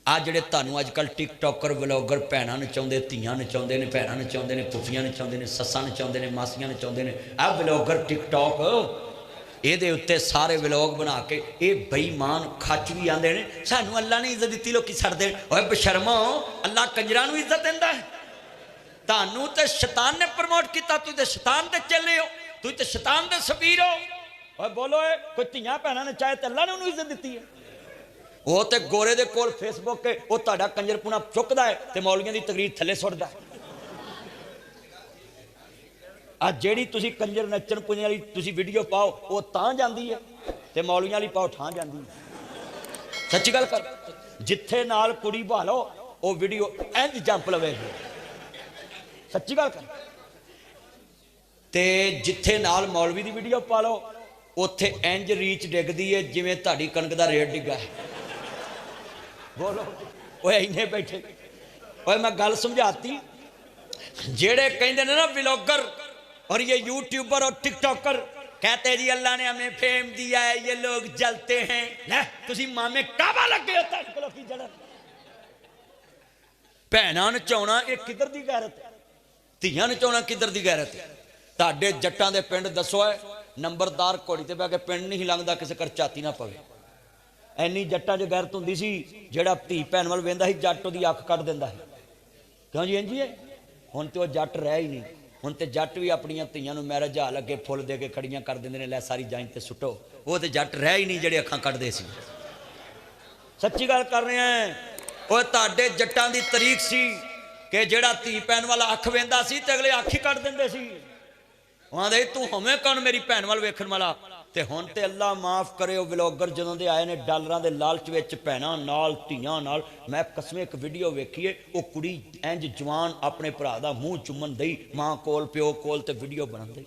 आ जिहड़े तुहानूं अजकल टिकटॉकर व्लॉगर भैणां नचाउंदे धीआं नचाउंदे ने भैणां नचाउंदे ने पुफियां नचाउंदे ने सस्सां नचाउंदे ने मासियां नचाउंदे ने आ व्लॉगर टिकटॉक ये उत्ते सारे व्लॉग बना के ये बेईमान खच भी आते हैं सानू अल्लाह ने इज्जत दी लोग छड़ते ओए बेशर्मो अल्लाह कंजरां नूं इज्जत दिंदा है तुहानूं ते शैतान ने प्रमोट किया तुसीं ते शैतान दे चले हो तुसीं ते शैतान दे सबीर हो ओए बोलो कोई धीआं भैणां ने चाहे ते अल्लाह ने उन्होंने इज्जत दी है वो तो गोरे दे कोल फेसबुक के वो तुहाडा कंजरपुना चुकदा है ते मौलवियां दी तकरीर थल्ले सुट्टदा है आ जेड़ी तुसी कंजर नचन पुजन वाली तुसी वीडियो पाओ वो तां जांदी है ते मौलवियां वाली पाओ ठां जांदी है सच्ची गल कर जिथे नाल कुड़ी भालो वो वीडियो इंज जंप लवेगी सच्ची गल कर ते जिथे नाल मौलवी दी वीडियो पा लो उत्थे इंज रीच डिगदी है जिवें तुहाडी कणक दा रेट डिग्गा है बोलो ओए इन्ने बैठे ओए मैं गल समझाती जेड़े कहंदे ने ना व्लॉगर और ये यूट्यूबर और टिकटॉकर कहते जी अल्लाह ने हमें फेम दिया है ये लोग जलते हैं ले तुसी मामे काबा लगे होता है की जड़न भैणां नचाउणा ये किधर दी गैरत है धीआं नचाउणा किधर दी गैरत है तुहाडे जट्टां दे पिंड दसो है नंबरदार घोड़ी ते बह के पिंड नहीं लंघदा किसी कर झाती ना पवे इन्नी जट्टां च गैरत हुंदी सी जिहड़ा धी भैन वल वेंदा सी जट ओहदी अख कढ दिंदा है क्यों जी इंजी है हुण ते ओह जट रह ही नहीं हुण ते जट भी अपनियां धीआं नूं मैरिज हाल अगे फुल दे के खड़ियां कर दिंदे ने लै सारी जांच ते सुट्टो वो ते जट रह ही नहीं जिहड़े अखां कढदे सी सच्ची गल कर रहे हैं ओह तुहाडे जट्टां दी तरीक सी कि जिहड़ा धी भैन वाला अख वेंदा सी ते अगले अख ही कढ दिंदे सी आंदे तू होवें कौन मेरी भैन वाल वेखण वाला ते हुण ते अल्लाह माफ करे व्लॉगर जदों दे आए ने डॉलरां दे लालच विच भैणां नाल धीआं नाल मैं कसमें एक वीडियो वेखी है वो कुड़ी इंज जवान अपने भरा दा मूँह चुम्मन दई मां कोल प्यो कोल ते वीडियो बनाउण दई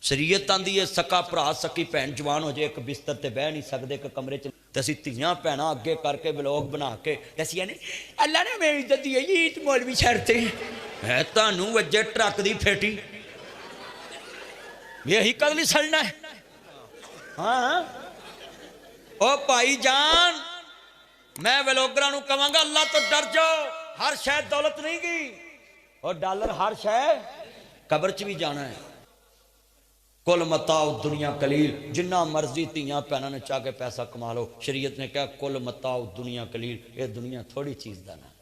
शरीयत आंदी है सका भरा सकी भैन जवान हो जाए एक बिस्तर ते बह नहीं सकते एक कमरे च ते असीं धीआं भैणां अगे करके व्लॉग बना के दसिया ने अल्लाह ने मेरी इज्जत दी है जी मौलवी छड़ते है तुहानूं वज्जे ट्रक दी फेटी यही कल नहीं सड़ना है हाँ ओ भाई जान मैं व्लॉगरां नूं कहांगा अल्लाह तो डर जाओ हर शय दौलत नहीं गई और डॉलर हर शय कब्र च भी जाना है कुल मताओ दुनिया कलील जिन्ना मर्जी धीआं भैणां नचा के पैसा कमा लो शरीयत ने कहा कुल मताओ दुनिया कलील ये दुनिया थोड़ी चीज़ दा ना